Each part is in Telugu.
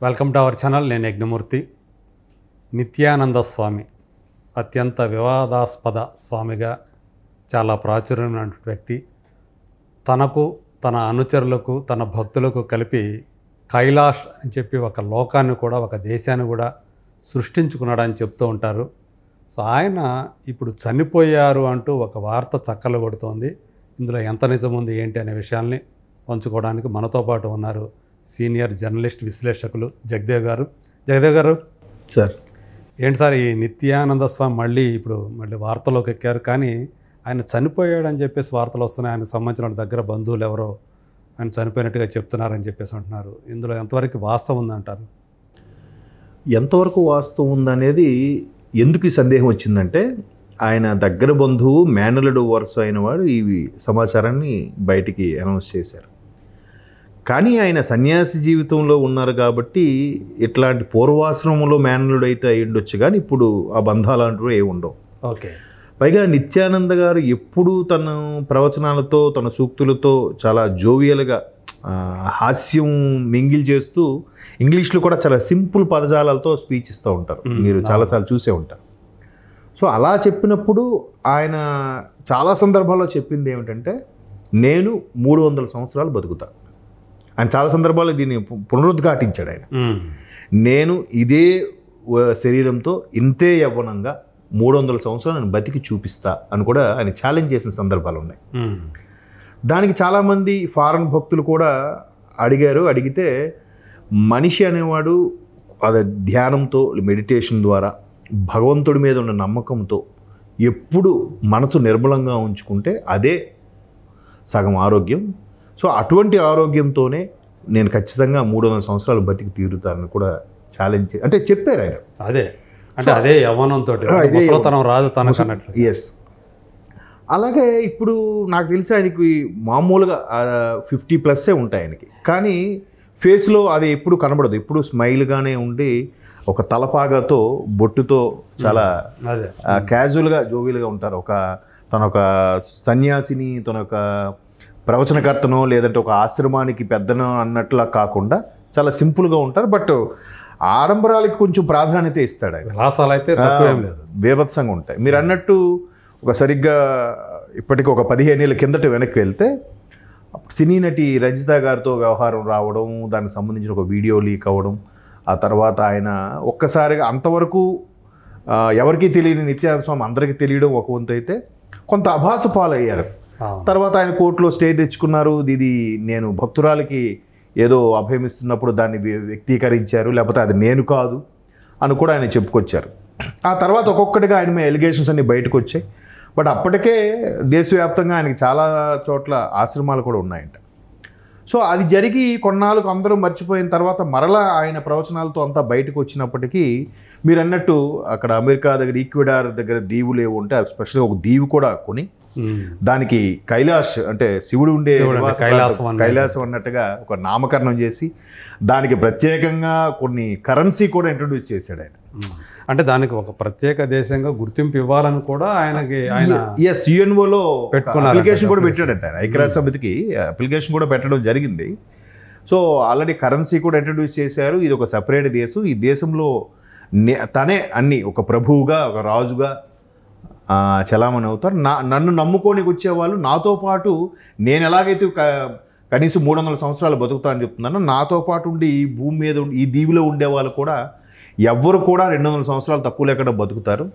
Welcome to our channel. నేను యజ్ఞమూర్తి. నిత్యానంద స్వామి అత్యంత వివాదాస్పద స్వామిగా చాలా ప్రాచుర్యమైన వ్యక్తి. తనకు, తన అనుచరులకు, తన భక్తులకు కలిపి కైలాష్ అని చెప్పి ఒక లోకాన్ని కూడా, ఒక దేశాన్ని కూడా సృష్టించుకున్నాడని చెప్తూ ఉంటారు. సో ఆయన ఇప్పుడు చనిపోయారు అంటూ ఒక వార్త చక్కలు కొడుతోంది. ఇందులో ఎంత నిజం ఉంది ఏంటి అనే విషయాల్ని పంచుకోవడానికి మనతో పాటు ఉన్నారు సీనియర్ జర్నలిస్ట్, విశ్లేషకులు జగదేవ్ గారు. జగదేవ్ గారు సార్, ఏంటి సార్ ఈ నిత్యానంద స్వామి మళ్ళీ వార్తలోకి ఎక్కారు, కానీ ఆయన చనిపోయాడని చెప్పేసి వార్తలు వస్తున్నాయి. ఆయనకు సంబంధించిన దగ్గర బంధువులు ఎవరో ఆయన చనిపోయినట్టుగా చెప్తున్నారని చెప్పేసి అంటున్నారు. ఇందులో ఎంతవరకు వాస్తవం ఉందంటారు? ఎంతవరకు వాస్తవం ఉందనేది ఎందుకు ఈ సందేహం వచ్చిందంటే, ఆయన దగ్గర బంధువు మేనలుడు వరుస అయిన వాడు ఈ సమాచారాన్ని బయటికి అనౌన్స్ చేశారు. కానీ ఆయన సన్యాసి జీవితంలో ఉన్నారు కాబట్టి ఇట్లాంటి పూర్వాశ్రమంలో మేనలుడు అయితే అయ్యుండొచ్చు, కానీ ఇప్పుడు ఆ బంధాలు అంటూ ఏ ఉండవు. ఓకే. పైగా నిత్యానంద గారు ఎప్పుడూ తన ప్రవచనాలతో, తన సూక్తులతో చాలా జోవియల్గా హాస్యం మింగిల్ చేస్తూ ఇంగ్లీష్లో కూడా చాలా సింపుల్ పదజాలాలతో స్పీచ్ ఇస్తూ ఉంటారు. మీరు చాలాసార్లు చూసే ఉంటారు. సో అలా చెప్పినప్పుడు ఆయన చాలా సందర్భాల్లో చెప్పింది ఏమిటంటే, నేను 300 సంవత్సరాలు బతుకుతా. ఆయన చాలా సందర్భాల్లో దీన్ని పునరుద్ఘాటించాడు. ఆయన నేను ఇదే శరీరంతో ఇంతే యవ్వనంగా 300 సంవత్సరాలు నేను బతికి చూపిస్తా అని కూడా ఆయన ఛాలెంజ్ చేసిన సందర్భాలు ఉన్నాయి. దానికి చాలామంది ఫారెన్ భక్తులు కూడా అడిగితే మనిషి అనేవాడు అది ధ్యానంతో, మెడిటేషన్ ద్వారా, భగవంతుడి మీద ఉన్న నమ్మకంతో ఎప్పుడు మనసు నిర్మలంగా ఉంచుకుంటే అదే సగం ఆరోగ్యం. సో అటువంటి ఆరోగ్యంతోనే నేను ఖచ్చితంగా 300 సంవత్సరాలు బతికి తీరుతానని కూడా ఛాలెంజ్ అంటే చెప్పారు ఆయన. అదే యవ్వనంతో ముసలితనం రాదు తనకు అన్నట్లు. ఎస్. అలాగే ఇప్పుడు నాకు తెలిసి ఆయనకి మామూలుగా 50+ ఉంటాయి ఆయనకి, కానీ ఫేస్లో అది ఎప్పుడు కనబడదు. ఎప్పుడు స్మైల్గానే ఉండి ఒక తలపాగతో, బొట్టుతో చాలా క్యాజువల్గా, జోవియల్గా ఉంటారు. తన ఒక సన్యాసిని, తన ఒక ప్రవచనకర్తనో లేదంటే ఒక ఆశ్రమానికి పెద్దనో అన్నట్లా కాకుండా చాలా సింపుల్గా ఉంటారు. బట్ ఆడంబరాలకి కొంచెం ప్రాధాన్యత ఇస్తాడు ఆయన. విలాసాలు అయితే తక్కువేం లేదు, బేభత్సంగా ఉంటాయి. మీరు అన్నట్టు సరిగ్గా ఇప్పటికి ఒక 15 ఏళ్ళ కిందట వెనక్కి వెళ్తే సినీ నటి రజిత గారితో వ్యవహారం రావడం, దానికి సంబంధించిన ఒక వీడియో లీక్ అవ్వడం, ఆ తర్వాత ఆయన ఒక్కసారిగా అంతవరకు ఎవరికీ తెలియని నిత్యానంద స్వామి అందరికీ తెలియడం ఒక వంతు అయితే, కొంత అభాస పాలయ్యారు. తర్వాత ఆయన కోర్టులో స్టే తెచ్చుకున్నారు. ఇది నేను భక్తురాలకి ఏదో అభయమిస్తున్నప్పుడు దాన్ని వ్యక్తీకరించారు, లేకపోతే అది నేను కాదు అని కూడా ఆయన చెప్పుకొచ్చారు. ఆ తర్వాత ఒక్కొక్కటిగా ఆయన మీద ఎలిగేషన్స్ అన్ని బయటకు వచ్చాయి. బట్ అప్పటికే దేశవ్యాప్తంగా ఆయనకి చాలా చోట్ల ఆశ్రమాలు కూడా ఉన్నాయంట. సో అది జరిగి కొన్నాళ్ళకు అందరూ మర్చిపోయిన తర్వాత మరలా ఆయన ప్రవచనాలతో అంతా బయటకు వచ్చినప్పటికీ, మీరు అన్నట్టు అక్కడ అమెరికా దగ్గర ఈక్వెడార్ దగ్గర దీవులు ఏవి ఉంటే స్పెషల్గా ఒక దీవు కూడా కొని దానికి కైలాష్ అంటే శివుడు ఉండే కైలాసం అన్నట్టుగా ఒక నామకరణం చేసి దానికి ప్రత్యేకంగా కొన్ని కరెన్సీ కూడా ఇంట్రడ్యూస్ చేశాడు ఆయన. అంటే దానికి ఒక ప్రత్యేక దేశంగా గుర్తింపు ఇవ్వాలని కూడా ఆయన యుఎన్ఓలో అప్లికేషన్ కూడా పెట్టాడంట. ఆయన ఐక్యరాజ్య సమితికి అప్లికేషన్ కూడా పెట్టడం జరిగింది. సో ఆల్రెడీ కరెన్సీ కూడా ఇంట్రడ్యూస్ చేశారు. ఇది ఒక సపరేట్ దేశం. ఈ దేశంలో తనే అన్ని ఒక ప్రభువుగా, ఒక రాజుగా చలామణి అవుతారు. నన్ను నమ్ముకోనికి వచ్చేవాళ్ళు నాతో పాటు, నేను ఎలాగైతే కనీసం 300 సంవత్సరాలు బతుకుతా అని చెప్తున్నాను, నాతో పాటు ఉండి ఈ భూమి మీద ఈ దీవిలో ఉండే వాళ్ళు కూడా ఎవ్వరు కూడా 200 సంవత్సరాలు తక్కువ లేకుండా బతుకుతారు,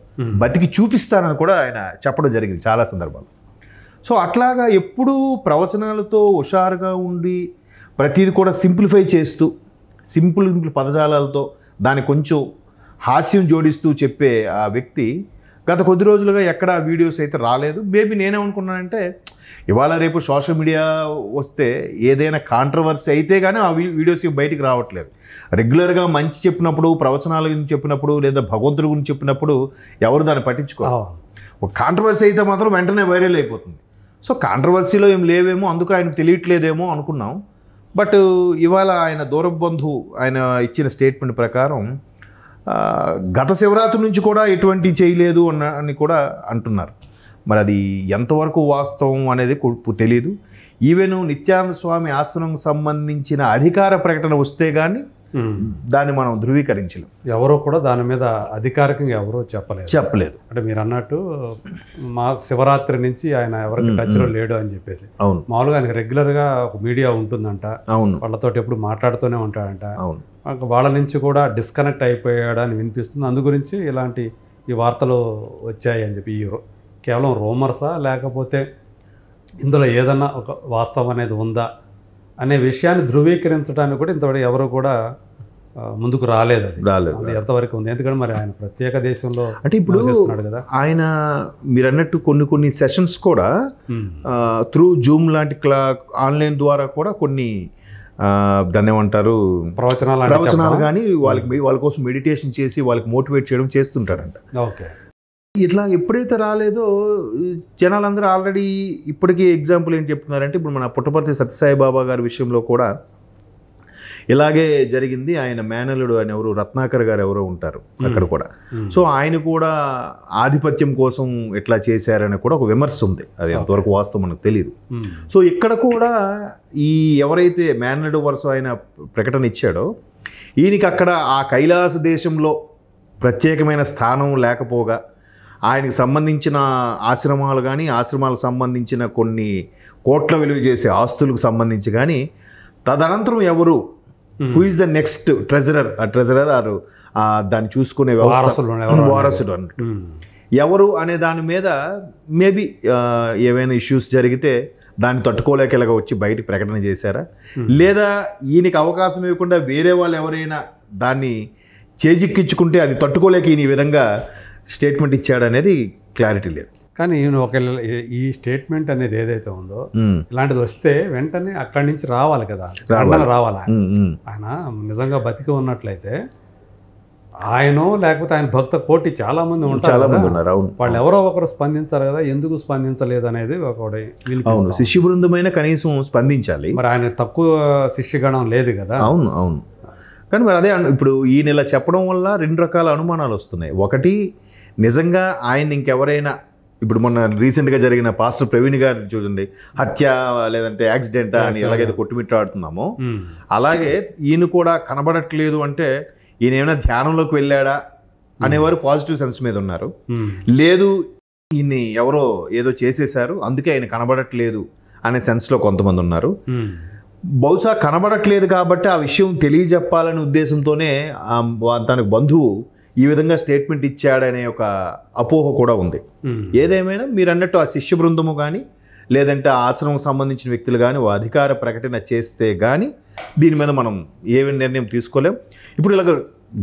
బతికి చూపిస్తారని కూడా ఆయన చెప్పడం జరిగింది చాలా సందర్భాలు. సో అట్లాగా ఎప్పుడూ ప్రవచనాలతో హుషారుగా ఉండి ప్రతిదీ కూడా సింప్లిఫై చేస్తూ, సింపుల్ పదజాలాలతో దాన్ని కొంచెం హాస్యం జోడిస్తూ చెప్పే ఆ వ్యక్తి గత కొద్ది రోజులుగా ఎక్కడ వీడియోస్ అయితే రాలేదు. మేబీ నేనేమనుకున్నానంటే, ఇవాళ రేపు సోషల్ మీడియా వస్తే ఏదైనా కాంట్రవర్సీ అయితే కానీ ఆ వీడియోస్ బయటికి రావట్లేదు. రెగ్యులర్గా మంచి చెప్పినప్పుడు, ప్రవచనాల గురించి చెప్పినప్పుడు, లేదా భగవంతుడి గురించి చెప్పినప్పుడు ఎవరు దాన్ని పట్టించుకోరు. ఒక కాంట్రవర్సీ అయితే మాత్రం వెంటనే వైరల్ అయిపోతుంది. సో కాంట్రవర్సీలో ఏం లేవేమో, అందుకు ఆయనకు తెలియట్లేదేమో అనుకున్నాం. బట్ ఇవాళ ఆయన దూరపు బంధువు ఆయన ఇచ్చిన స్టేట్మెంట్ ప్రకారం గత శివరాత్రి నుంచి కూడా ఎటువంటి చేయలేదు అని కూడా అంటున్నారు. మరి అది ఎంతవరకు వాస్తవం అనేది తెలియదు. ఈవెన్ నిత్యానంద స్వామి ఆశ్రమం సంబంధించిన అధికార ప్రకటన వస్తే కానీ దాన్ని మనం ధృవీకరించలేం. ఎవరో కూడా దాని మీద అధికారికంగా ఎవరో చెప్పలేదు. అంటే మీరు అన్నట్టు మా శివరాత్రి నుంచి ఆయన ఎవరికి టచ్లో లేడు అని చెప్పేసి. అవును. మామూలుగా ఆయనకి రెగ్యులర్గా ఒక మీడియా ఉంటుందంట. అవును. వాళ్ళతో ఎప్పుడు మాట్లాడుతూనే ఉంటాడంట. అవును. వాళ్ళ నుంచి కూడా డిస్కనెక్ట్ అయిపోయాడని వినిపిస్తుంది. అందు గురించి ఇలాంటి ఈ వార్తలు వచ్చాయి అని చెప్పి. కేవలం రూమర్సా లేకపోతే ఇందులో ఏదన్నా ఒక వాస్తవం అనేది ఉందా అనే విషయాన్ని ధృవీకరించడానికి కూడా ఇంతవరకు ఎవరు కూడా ముందుకు రాలేదు. అది ఎంతవరకు ఉంది? ఎందుకంటే మరి ఆయన ప్రత్యేక దేశంలో అంటే ఇప్పుడు కదా ఆయన. మీరు అన్నట్టు కొన్ని సెషన్స్ కూడా త్రూ జూమ్ లాంటి ఆన్లైన్ ద్వారా కూడా కొన్ని దాన్ని ఏమంటారు ప్రవచనాలు కానీ వాళ్ళ కోసం మెడిటేషన్ చేసి వాళ్ళకి మోటివేట్ చేయడం చేస్తుంటారంట. ఓకే. ఇట్లా ఎప్పుడైతే రాలేదో జనాలందరూ ఆల్రెడీ ఇప్పటికీ ఎగ్జాంపుల్ ఏం చెప్తున్నారంటే, ఇప్పుడు మన పుట్టపర్తి సత్యసాయిబాబా గారి విషయంలో కూడా ఇలాగే జరిగింది. ఆయన మేనలుడు అని ఎవరు రత్నాకర్ గారు ఎవరో ఉంటారు అక్కడ కూడా. సో ఆయన కూడా ఆధిపత్యం కోసం ఎట్లా చేశారని కూడా ఒక విమర్శ ఉంది. అది ఎంతవరకు వాస్తవం మనకు తెలియదు. సో ఇక్కడ కూడా ఈ ఎవరైతే మేనలుడు వరుస ఆయన ప్రకటన ఇచ్చాడో ఈయనకి అక్కడ ఆ కైలాస దేశంలో ప్రత్యేకమైన స్థానం లేకపోగా ఆయనకు సంబంధించిన ఆశ్రమాలు కానీ ఆశ్రమాలకు సంబంధించిన కొన్ని కోట్ల విలువ చేసే ఆస్తులకు సంబంధించి కానీ తదనంతరం ఎవరు who is the next treasurer ఆరు దాన్ని చూసుకునే వారసుడు అన్నట్టు ఎవరు అనే దాని మీద మేబీ ఏవైనా ఇష్యూస్ జరిగితే దాన్ని తట్టుకోలేక ఇలాగ వచ్చి బయటికి ప్రకటన చేశారా, లేదా ఈయనకి అవకాశం ఇవ్వకుండా వేరే వాళ్ళు ఎవరైనా దాన్ని చేజిక్కించుకుంటే అది తట్టుకోలేక ఈయన ఈ విధంగా స్టేట్మెంట్ ఇచ్చాడనేది క్లారిటీ లేదు. కానీ ఈ స్టేట్మెంట్ అనేది ఏదైతే ఉందో ఇలాంటిది వస్తే వెంటనే అక్కడి నుంచి రావాలి కదా, రావాలా. ఆయన నిజంగా బతికి ఉన్నట్లయితే ఆయన లేకపోతే ఆయన భక్త కోటి చాలా మంది ఉంటారు. వాళ్ళు ఎవరో ఒకరు స్పందించారు కదా, ఎందుకు స్పందించలేదు అనేది ఒకటి శిష్య బృందమైన కనీసం స్పందించాలి. మరి ఆయన తక్కువ శిష్యగణం లేదు కదా. అవును అవును. కానీ మరి అదే ఇప్పుడు ఈయన ఇలా చెప్పడం వల్ల రెండు రకాల అనుమానాలు వస్తున్నాయి. ఒకటి, నిజంగా ఆయన ఇంకెవరైనా ఇప్పుడు మొన్న రీసెంట్గా జరిగిన పాస్టర్ ప్రవీణ్ గారు చూడండి, హత్య లేదంటే యాక్సిడెంట్ అని ఎలాగైతే కొట్టుమిట్టాడుతున్నామో అలాగే ఈయన కూడా కనబడట్లేదు అంటే ఈయన ఏమైనా ధ్యానంలోకి వెళ్ళాడా అనేవారు పాజిటివ్ సెన్స్ మీద ఉన్నారు. లేదు ఈయన్ని ఎవరో ఏదో చేసేశారు అందుకే ఆయన కనబడట్లేదు అనే సెన్స్లో కొంతమంది ఉన్నారు. బహుశా కనబడట్లేదు కాబట్టి ఆ విషయం తెలియజెప్పాలనే ఉద్దేశంతోనే తనకు బంధువు ఈ విధంగా స్టేట్మెంట్ ఇచ్చాడనే ఒక అపోహ కూడా ఉంది. ఏదేమైనా మీరు అన్నట్టు ఆ శిష్య బృందము కానీ లేదంటే ఆశ్రమం సంబంధించిన వ్యక్తులు కానీ అధికార ప్రకటన చేస్తే కానీ దీని మీద మనం ఏమి నిర్ణయం తీసుకోలేం. ఇప్పుడు ఇలాగ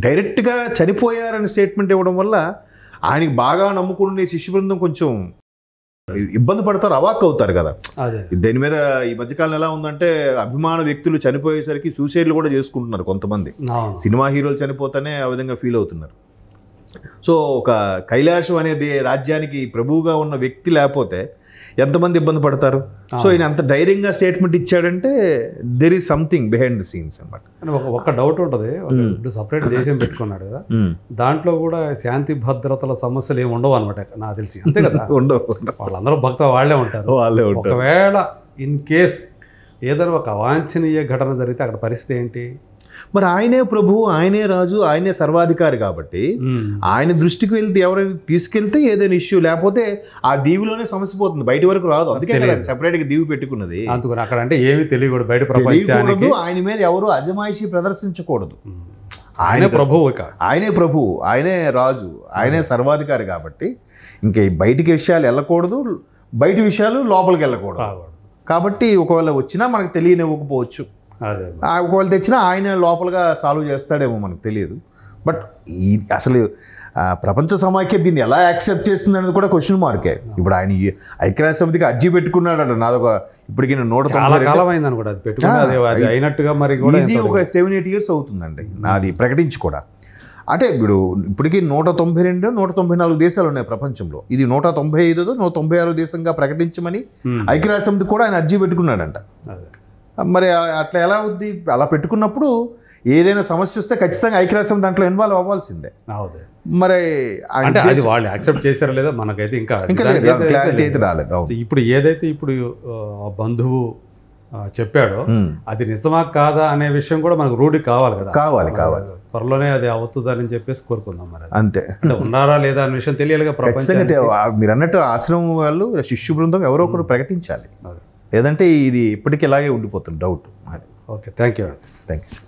డైరెక్ట్గా చనిపోయారని స్టేట్మెంట్ ఇవ్వడం వల్ల ఆయనకి బాగా నమ్ముకునే శిష్య బృందం కొంచెం ఇబ్బంది పడతారు, అవాక్ అవుతారు కదా. దీని మీద ఈ మధ్యకాలం ఎలా ఉందంటే అభిమాన వ్యక్తులు చనిపోయేసరికి సూసైడ్లు కూడా చేసుకుంటున్నారు కొంతమంది. సినిమా హీరోలు చనిపోతేనే ఆ విధంగా ఫీల్ అవుతున్నారు. సో ఒక కైలాసం అనేది రాజ్యానికి ప్రభువుగా ఉన్న వ్యక్తి లేకపోతే ఎంతమంది ఇబ్బంది పడతారు. సో ఈయన అంత ధైర్యంగా స్టేట్మెంట్ ఇచ్చాడంటే there is something behind the scenes అన్నమాట. ఒక డౌట్ ఉంటుంది, ఇప్పుడు సపరేట్ దేశం పెట్టుకున్నాడు కదా, దాంట్లో కూడా శాంతి భద్రతల సమస్యలు ఏమి ఉండవు అనమాట నాకు తెలిసి. అంతే కదా, ఉండవు. వాళ్ళందరూ భక్త వాళ్ళే ఉంటారు. ఒకవేళ ఇన్ కేస్ ఏదైనా ఒక అవాంఛనీయ ఘటన జరిగితే అక్కడ పరిస్థితి ఏంటి? మరి ఆయనే ప్రభువు, ఆయనే రాజు, ఆయనే సర్వాధికారి కాబట్టి ఆయన దృష్టికి వెళ్తే ఎవరైనా తీసుకెళ్తే ఏదైనా ఇష్యూ, లేకపోతే ఆ దీవిలోనే సమస్య పోతుంది, బయట వరకు రాదు. అందుకే సెపరేట్గా దీవి పెట్టుకున్నది. అందుకని అక్కడ అంటే ఏమీ తెలియకూడదు, బయట ప్రపంచానికి ఆయన మీద ఎవరు అజమాయిషీ ప్రదర్శించకూడదు. ఆయనే ప్రభువు, ఆయనే ప్రభువు, ఆయనే రాజు, ఆయనే సర్వాధికారి కాబట్టి ఇంకా బయటికి విషయాలు వెళ్ళకూడదు, బయట విషయాలు లోపలికి వెళ్ళకూడదు. కాబట్టి ఒకవేళ వచ్చినా మనకు తెలియనివ్వకపోవచ్చు, ఒకవేళ తెచ్చినా ఆయన లోపలగా సాల్వ్ చేస్తాడేమో మనకు తెలియదు. బట్ ఈ అసలు ప్రపంచ సమాఖ్య దీన్ని ఎలా యాక్సెప్ట్ చేస్తుంది అనేది కూడా క్వశ్చన్ మార్కే. ఇప్పుడు ఆయన ఐక్యరాజ్య సమితికి అర్జీ పెట్టుకున్నాడు, నాదొక ఇప్పటికీ 7-8 years అవుతుందండి నాది ప్రకటించి కూడా. అంటే ఇప్పటికీ 192-194 దేశాలు ఉన్నాయి ప్రపంచంలో. ఇది 195దో 196 దేశంగా ప్రకటించమని ఐక్యరాజ్య సమితి కూడా ఆయన అర్జీ పెట్టుకున్నాడంట. మరి అట్లా ఎలా అవుద్ది? అలా పెట్టుకున్నప్పుడు ఏదైనా సమస్య వస్తే ఖచ్చితంగా ఐక్యరాజ్య సమితి దాంట్లో ఇన్వాల్వ్ అవ్వాల్సిందే. మరి వాళ్ళు యాక్సెప్ట్ చేశారో లేదో మనకైతే ఇంకా క్లారిటీ అయితే రాలేదు. ఇప్పుడు ఏదైతే ఇప్పుడు బంధువు చెప్పాడో అది నిజమా కాదా అనే విషయం కూడా మనకు రూఢి కావాలి కదా. కావాలి త్వరలోనే అది అవుతుందని చెప్పేసి కోరుకుందాం. మరి అంతే, అంటే ఉన్నారా లేదా అనే విషయం తెలియాలిగా ప్రపంచానికి. మీరు అన్నట్టు ఆశ్రమం వాళ్ళు శిష్యు బృందం ఎవరో ఒకరు ప్రకటించాలి, లేదంటే ఇది ఇప్పటికీ ఇలాగే ఉండిపోతుంది doubt. Okay, thank you. Thank you.